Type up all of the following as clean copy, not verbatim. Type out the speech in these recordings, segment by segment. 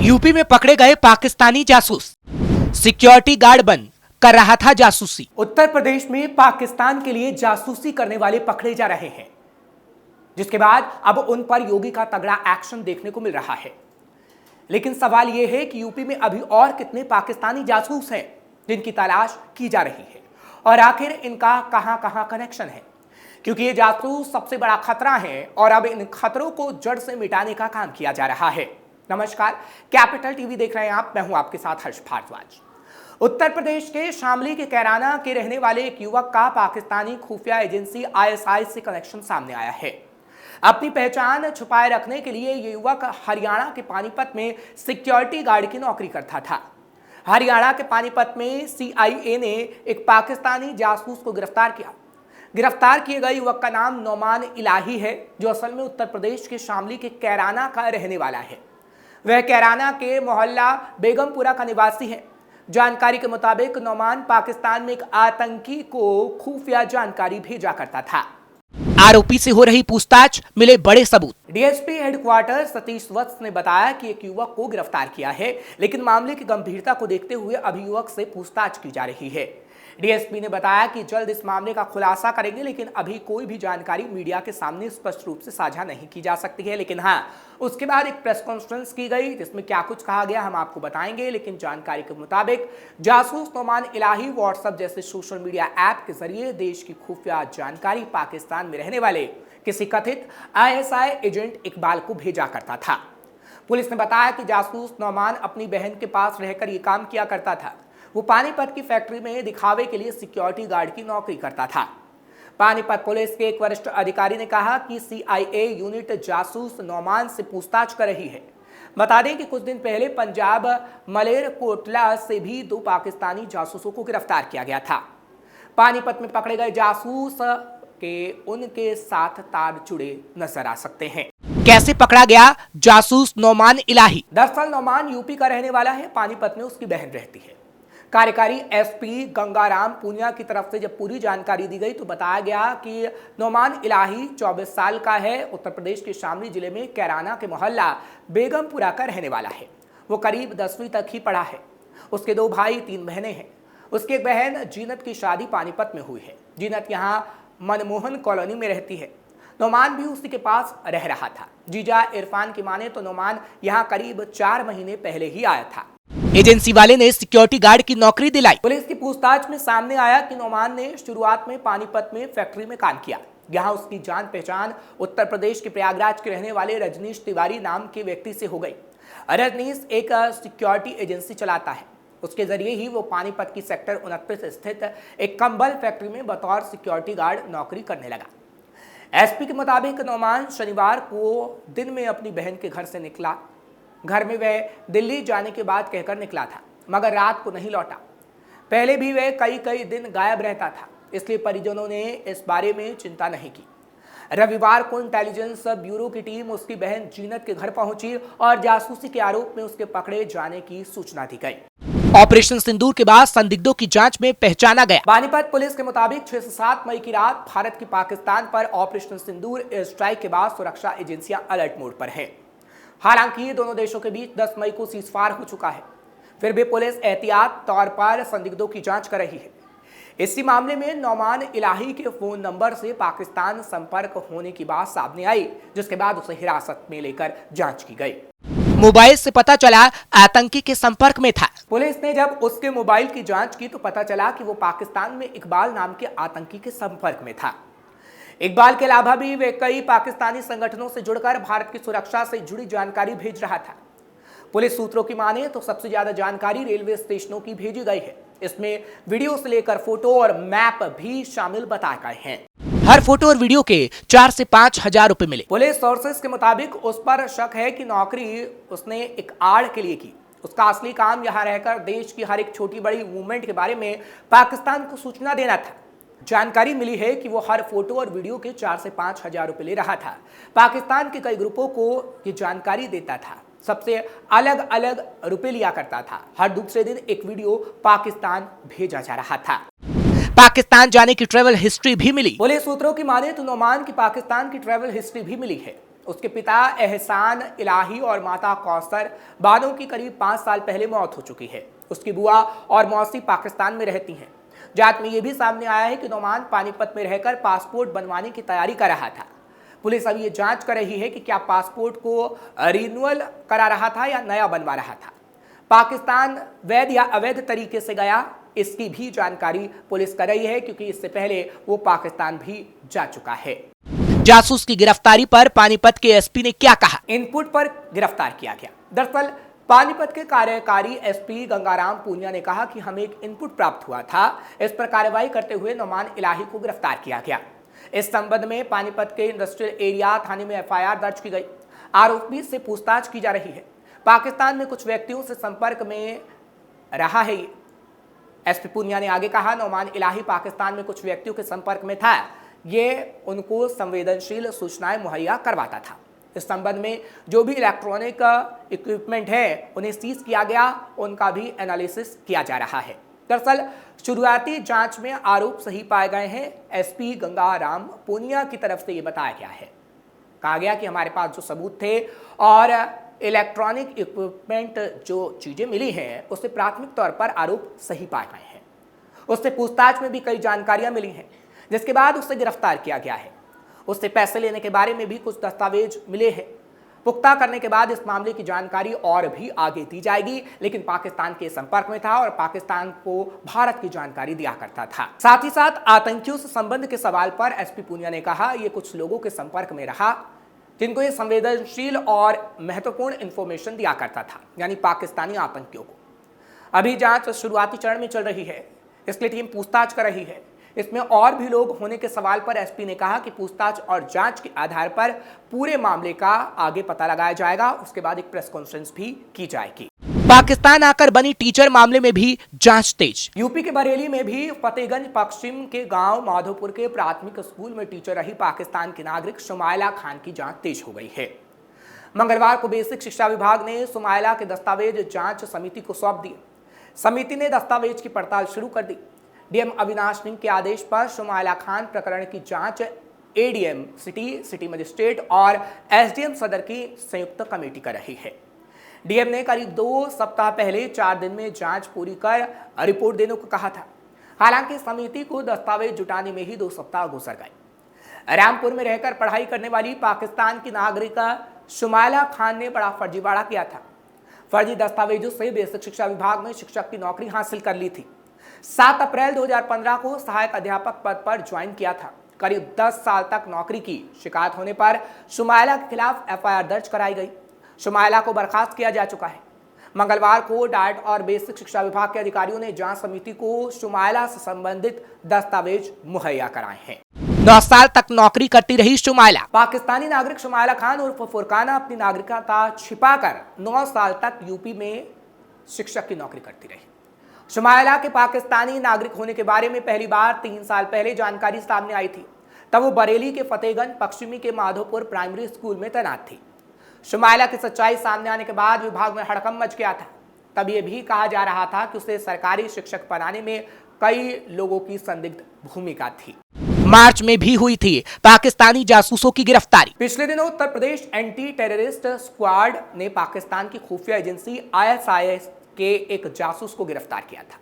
UP में पकड़े गए पाकिस्तानी जासूस, सिक्योरिटी गार्ड बन कर रहा था जासूसी। उत्तर प्रदेश में पाकिस्तान के लिए जासूसी करने वाले पकड़े जा रहे हैं, जिसके बाद अब उन पर योगी का तगड़ा एक्शन देखने को मिल रहा है। लेकिन सवाल यह है कि यूपी में अभी और कितने पाकिस्तानी जासूस हैं जिनकी तलाश की जा रही है और आखिर इनका कहां कहां कनेक्शन है, क्योंकि ये जासूस सबसे बड़ा खतरा है और अब इन खतरों को जड़ से मिटाने का काम किया जा रहा है। नमस्कार, कैपिटल टीवी देख रहे हैं आप, मैं हूं आपके साथ हर्ष भारद्वाज। उत्तर प्रदेश के शामली के कैराना के रहने वाले एक युवक का पाकिस्तानी खुफिया एजेंसी आईएसआई से कनेक्शन सामने आया है। अपनी पहचान छुपाए रखने के लिए ये युवक हरियाणा के पानीपत में सिक्योरिटी गार्ड की नौकरी करता था। हरियाणा के पानीपत में सीआईए ने एक पाकिस्तानी जासूस को गिरफ्तार किया। गिरफ्तार किए गए युवक का नाम नौमान इलाही है, जो असल में उत्तर प्रदेश के शामली के कैराना का रहने वाला है। वह कैराना के मोहल्ला बेगमपुरा का निवासी है। जानकारी के मुताबिक नौमान पाकिस्तान में एक आतंकी को खुफिया जानकारी भेजा करता था। आरोपी से हो रही पूछताछ, मिले बड़े सबूत। डीएसपी हेडक्वार्टर सतीश वत्स ने बताया कि एक युवक को गिरफ्तार किया है, लेकिन मामले की गंभीरता को देखते हुए अभी युवक से पूछताछ की जा रही है। डीएसपी ने बताया कि जल्द इस मामले का खुलासा करेंगे, लेकिन अभी कोई भी जानकारी मीडिया के सामने स्पष्ट रूप से साझा नहीं की जा सकती है। लेकिन हाँ, उसके बाद एक प्रेस कॉन्फ्रेंस की गई जिसमें क्या कुछ कहा गया हम आपको बताएंगे। लेकिन जानकारी के मुताबिक जासूस नौमान इलाही व्हाट्सएप जैसे सोशल मीडिया ऐप के जरिए देश की खुफिया जानकारी पाकिस्तान में रहने वाले किसी कथित आईएसआई एजेंट इकबाल को भेजा करता था। पुलिस ने बताया कि जासूस नौमान अपनी बहन के पास रहकर ये काम किया करता था। वो पानीपत की फैक्ट्री में दिखावे के लिए सिक्योरिटी गार्ड की नौकरी करता था। पानीपत पुलिस के एक वरिष्ठ अधिकारी ने कहा कि सीआईए यूनिट जासूस नौमान से पूछताछ कर रही है। बता दें कि कुछ दिन पहले पंजाब मलेरकोटला से भी 2 पाकिस्तानी जासूसों को गिरफ्तार किया गया था। पानीपत में पकड़े गए जासूस के उनके साथ तार जुड़े नजर आ सकते हैं। कैसे पकड़ा गया जासूस नौमान इलाही? दरअसल नौमान यूपी का रहने वाला है। पानीपत में उसकी बहन रहती है। कार्यकारी एसपी गंगाराम पूनिया की तरफ से जब पूरी जानकारी दी गई तो बताया गया कि नौमान इलाही 24 साल का है। उत्तर प्रदेश के शामली जिले में कैराना के मोहल्ला बेगमपुरा का रहने वाला है। वो करीब 10वीं तक ही पढ़ा है। उसके 2 भाई 3 बहनें हैं। उसकी एक बहन जीनत की शादी पानीपत में हुई है। जीनत यहाँ मनमोहन कॉलोनी में रहती है। नौमान भी उसी के पास रह रहा था। जीजा इरफान की माने तो नौमान यहाँ करीब 4 महीने पहले ही आया था। एजेंसी वाले ने सिक्योरिटी गार्ड की नौकरी दिलाई। पुलिस की पूछताछ में सामने आया कि नौमान ने शुरुआत में पानीपत में फैक्ट्री में काम किया। यहाँ उसकी जान पहचान उत्तर प्रदेश के प्रयागराज के रहने वाले रजनीश तिवारी नाम के व्यक्ति से हो गई। रजनीश एक सिक्योरिटी एजेंसी चलाता है। उसके जरिए ही वो पानीपत की सेक्टर 29 स्थित एक कंबल फैक्ट्री में बतौर सिक्योरिटी गार्ड नौकरी करने लगा। एसपी के मुताबिक नौमान शनिवार को दिन में अपनी बहन के घर से निकला। घर में वह दिल्ली जाने के बाद कहकर निकला था, मगर रात को नहीं लौटा। पहले भी वह कई दिन गायब रहता था, इसलिए परिजनों ने इस बारे में चिंता नहीं की। रविवार को इंटेलिजेंस ब्यूरो की टीम उसकी बहन जीनत के घर पहुंची और जासूसी के आरोप में उसके पकड़े जाने की सूचना दी गई। ऑपरेशन सिंदूर के बाद संदिग्धों की जांच में पहचाना गया। पानीपत पुलिस के मुताबिक 6 से 7 मई की रात भारत की पाकिस्तान पर ऑपरेशन सिंदूर एयर स्ट्राइक के बाद सुरक्षा एजेंसियां अलर्ट मोड पर हैं। हालांकि दोनों देशों के बीच 10 मई को सीजफायर हो चुका है, फिर भी पुलिस एहतियात तौर पर संदिग्धों की जांच कर रही है। इसी मामले में नौमान इलाही के फोन नंबर से पाकिस्तान संपर्क होने की बात सामने आई, जिसके बाद उसे हिरासत में लेकर जांच की गई। मोबाइल से पता चला आतंकी के संपर्क में था। पुलिस ने जब उसके मोबाइल की जांच की तो पता चला कि वो पाकिस्तान में इकबाल नाम के आतंकी के संपर्क में था। इकबाल के अलावा भी वे कई पाकिस्तानी संगठनों से जुड़कर भारत की सुरक्षा से जुड़ी जानकारी भेज रहा था। पुलिस सूत्रों की माने तो सबसे ज्यादा जानकारी रेलवे स्टेशनों की भेजी गई है। इसमें वीडियो से लेकर फोटो और मैप भी शामिल बताए गए हैं। हर फोटो और वीडियो के 4 से 5 हजार रुपए मिले। पुलिस सोर्सेस के मुताबिक उस पर शक है कि नौकरी उसने एक आड़ के लिए की। उसका असली काम यहाँ रहकर देश की हर एक छोटी बड़ी मूवमेंट के बारे में पाकिस्तान को सूचना देना था। जानकारी मिली है कि वो हर फोटो और वीडियो के 4 से 5 हजार रुपए ले रहा था। पाकिस्तान के कई ग्रुपों को ये जानकारी देता था, सबसे अलग अलग रुपए लिया करता था। हर दूसरे दिन एक वीडियो पाकिस्तान भेजा जा रहा था। पाकिस्तान जाने की ट्रैवल हिस्ट्री भी मिली। पुलिस सूत्रों की माने तो नौमान की पाकिस्तान की ट्रैवल हिस्ट्री भी मिली है। उसके पिता एहसान इलाही और माता कौसर बानो की करीब 5 साल पहले मौत हो चुकी है। उसकी बुआ और मौसी पाकिस्तान में रहती हैं। जांच में यह भी सामने आया है कि नोमान पानीपत में रहकर पासपोर्ट बनवाने की तैयारी कर रहा था। पुलिस अब ये जांच कर रही है कि क्या पासपोर्ट को रिन्यूअल करा रहा था या नया बनवा रहा था। पाकिस्तान वैध या अवैध तरीके से गया, इसकी भी जानकारी पुलिस कर रही है, क्योंकि इससे पहले वो पाकिस्तान भी जा चुका है। जासूस की गिरफ्तारी पर पानीपत के एसपी ने क्या कहा? इनपुट पर गिरफ्तार किया गया। दरअसल पानीपत के कार्यकारी एसपी गंगाराम पूनिया ने कहा कि हमें एक इनपुट प्राप्त हुआ था, इस पर कार्रवाई करते हुए नोमान इलाही को गिरफ्तार किया गया। इस संबंध में पानीपत के इंडस्ट्रियल एरिया थाने में एफआईआर दर्ज की गई। आरोपी से पूछताछ की जा रही है। पाकिस्तान में कुछ व्यक्तियों से संपर्क में रहा है। एसपी पूनिया ने आगे कहा, नोमान इलाही पाकिस्तान में कुछ व्यक्तियों के संपर्क में था। ये उनको संवेदनशील सूचनाएं मुहैया करवाता था। इस संबंध में जो भी इलेक्ट्रॉनिक इक्विपमेंट है उन्हें सीज किया गया, उनका भी एनालिसिस किया जा रहा है। दरअसल शुरुआती जांच में आरोप सही पाए गए हैं। एसपी गंगाराम पूनिया की तरफ से ये बताया गया है। कहा गया कि हमारे पास जो सबूत थे और इलेक्ट्रॉनिक इक्विपमेंट जो चीजें मिली हैं उससे प्राथमिक तौर पर आरोप सही पाए गए हैं। उससे पूछताछ में भी कई जानकारियां मिली हैं, जिसके बाद उसे गिरफ्तार किया गया है। उससे पैसे लेने के बारे में भी कुछ दस्तावेज मिले हैं। पुख्ता करने के बाद इस मामले की जानकारी और भी आगे दी जाएगी, लेकिन पाकिस्तान के संपर्क में था और पाकिस्तान को भारत की जानकारी दिया करता था। साथ ही साथ आतंकियों से संबंध के सवाल पर एसपी पूनिया ने कहा, ये कुछ लोगों के संपर्क में रहा जिनको ये संवेदनशील और महत्वपूर्ण इंफॉर्मेशन दिया करता था, यानी पाकिस्तानी आतंकियों को। अभी जांच शुरुआती चरण में चल रही है, इसलिए टीम पूछताछ कर रही है। इसमें और भी लोग होने के सवाल पर एसपी ने कहा कि पूछताछ और जांच के आधार पर पूरे मामले का आगे पता लगाया जाएगा। उसके बाद एक प्रेस कॉन्फ्रेंस भी की जाएगी। पाकिस्तान आकर बनी टीचर मामले में भी जांच तेज। यूपी के बरेली में भी फतेहगंज पश्चिम के गांव माधोपुर के प्राथमिक स्कूल में टीचर रही पाकिस्तान की नागरिक सुमाइला खान की जांच तेज हो गई है। मंगलवार को बेसिक शिक्षा विभाग ने सुमाइला के दस्तावेज जांच समिति को सौंप दिए। समिति ने दस्तावेज की पड़ताल शुरू कर दी। डीएम अविनाश सिंह के आदेश पर सुमाइला खान प्रकरण की जांच एडीएम सिटी मजिस्ट्रेट और एसडीएम सदर की संयुक्त कमेटी कर रही है। डीएम ने करीब 2 सप्ताह पहले 4 दिन में जांच पूरी कर रिपोर्ट देने को कहा था। हालांकि समिति को दस्तावेज जुटाने में ही 2 सप्ताह गुजर गए। रामपुर में रहकर पढ़ाई करने वाली पाकिस्तान की नागरिक सुमाइला खान ने बड़ा फर्जीवाड़ा किया था। फर्जी दस्तावेजों से बेसिक शिक्षा विभाग में शिक्षक की नौकरी हासिल कर ली थी। 7 अप्रैल 2015 को सहायक अध्यापक पद पर ज्वाइन किया था। करीब 10 साल तक नौकरी की शिकायत होने पर सुमाइला के खिलाफ एफआईआर दर्ज कराई गई। सुमाइला को बर्खास्त किया जा चुका है। मंगलवार को डाइट और बेसिक शिक्षा विभाग के अधिकारियों ने जांच समिति को सुमाइला से संबंधित दस्तावेज मुहैया कराए हैं। 9 साल तक नौकरी करती रही सुमाइला। पाकिस्तानी नागरिक सुमाइला खान उर्फ फुरकाना अपनी नागरिकता छिपाकर 9 साल तक यूपी में शिक्षक की नौकरी करती रही। सुमाइला के पाकिस्तानी नागरिक होने के बारे में पहली बार 3 साल पहले जानकारी सामने आई थी। तब वो बरेली के फतेहगंज पश्चिमी के माधोपुर प्राइमरी स्कूल में तैनात थी। सुमाइला की सच्चाई सामने आने के बाद विभाग में हड़कंप मच गया था। तब यह भी कहा जा रहा था कि उसे सरकारी शिक्षक बनाने में कई लोगों की संदिग्ध भूमिका थी। मार्च में भी हुई थी पाकिस्तानी जासूसों की गिरफ्तारी। पिछले दिनों Uttar Pradesh anti terrorist squad ने पाकिस्तान की खुफिया एजेंसी ISIS के एक जासूस को गिरफ्तार किया था।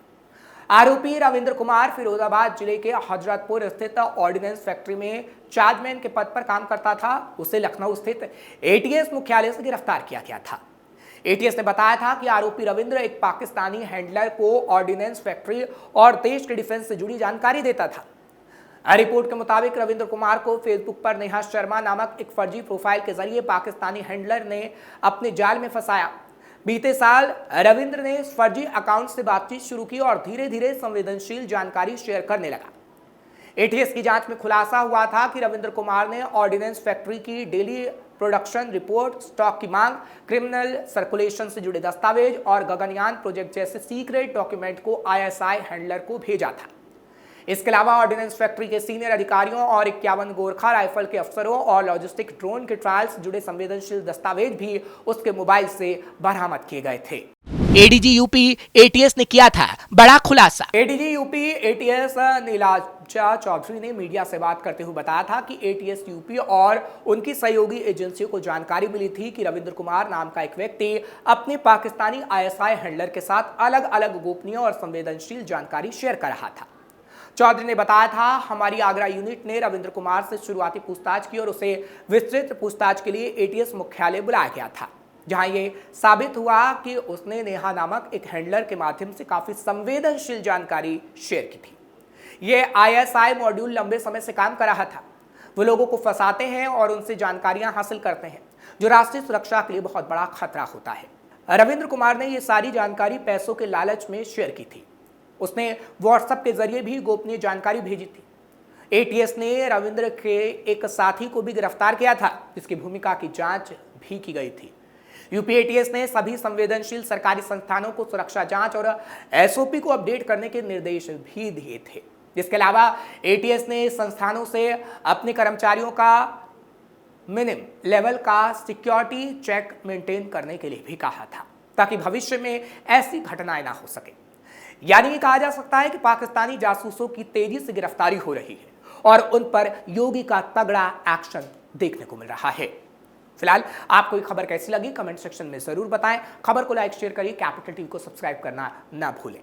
आरोपी रविंद्र कुमार फिरोजाबाद जिले के हजरतपुर स्थित ऑर्डिनेंस फैक्ट्री में चार्जमैन के पद पर काम करता था। उसे लखनऊ स्थित ATS मुख्यालय से गिरफ्तार किया गया था। ATS ने बताया था कि आरोपी रविंद्र एक पाकिस्तानी हैंडलर को ऑर्डिनेंस फैक्ट्री और देश के डिफेंस से जुड़ी जानकारी देता था। रिपोर्ट के मुताबिक रविंद्र कुमार को फेसबुक पर नेहा शर्मा नामक एक फर्जी प्रोफाइल के जरिए पाकिस्तानी हैंडलर ने अपने जाल में फंसाया। बीते साल रविंद्र ने इस फर्जी अकाउंट से बातचीत शुरू की और धीरे धीरे संवेदनशील जानकारी शेयर करने लगा। ATS की जांच में खुलासा हुआ था कि रविंद्र कुमार ने ऑर्डिनेंस फैक्ट्री की डेली प्रोडक्शन रिपोर्ट, स्टॉक की मांग, क्रिमिनल सर्कुलेशन से जुड़े दस्तावेज और गगनयान प्रोजेक्ट जैसे सीक्रेट डॉक्यूमेंट को ISI हैंडलर को भेजा था। इसके अलावा ऑर्डिनेंस फैक्ट्री के सीनियर अधिकारियों और 51 गोरखा राइफल के अफसरों और लॉजिस्टिक ड्रोन के ट्रायल से जुड़े संवेदनशील दस्तावेज भी उसके मोबाइल से बरामद किए गए थे। एडीजी यूपी एटीएस ने किया था बड़ा खुलासा। एडीजी यूपी एटीएस नीलाजा चौधरी ने मीडिया से बात करते हुए बताया था कि एटीएस यूपी और उनकी सहयोगी एजेंसियों को जानकारी मिली थी कि रविंद्र कुमार नाम का एक व्यक्ति अपने पाकिस्तानी आईएसआई हैंडलर के साथ अलग अलग गोपनीय और संवेदनशील जानकारी शेयर कर रहा था। चौधरी ने बताया था, हमारी आगरा यूनिट ने रविंद्र कुमार से शुरुआती पूछताछ की और उसे विस्तृत पूछताछ के लिए एटीएस मुख्यालय बुलाया गया था, जहां ये साबित हुआ कि उसने नेहा नामक एक हैंडलर के माध्यम से काफी संवेदनशील जानकारी शेयर की थी। ये आईएसआई मॉड्यूल लंबे समय से काम कर रहा था। वो लोगों को फंसाते हैं और उनसे जानकारियां हासिल करते हैं, जो राष्ट्रीय सुरक्षा के लिए बहुत बड़ा खतरा होता है। रविंद्र कुमार ने ये सारी जानकारी पैसों के लालच में शेयर की थी। उसने व्हाट्सएप के जरिए भी गोपनीय जानकारी भेजी थी। एटीएस ने रविंद्र के एक साथी को भी गिरफ्तार किया था, जिसकी भूमिका की जांच भी की गई थी। यूपी एटीएस ने सभी संवेदनशील सरकारी संस्थानों को सुरक्षा जांच और एसओपी को अपडेट करने के निर्देश भी दिए थे। इसके अलावा एटीएस ने संस्थानों से अपने कर्मचारियों का मिनिमम लेवल का सिक्योरिटी चेक मेंटेन करने के लिए भी कहा था, ताकि भविष्य में ऐसी घटनाएं ना हो सके। यानी ये कहा जा सकता है कि पाकिस्तानी जासूसों की तेजी से गिरफ्तारी हो रही है और उन पर योगी का तगड़ा एक्शन देखने को मिल रहा है। फिलहाल आपको ये खबर कैसी लगी कमेंट सेक्शन में जरूर बताएं। खबर को लाइक शेयर करिए, कैपिटल टीवी को सब्सक्राइब करना ना भूलें।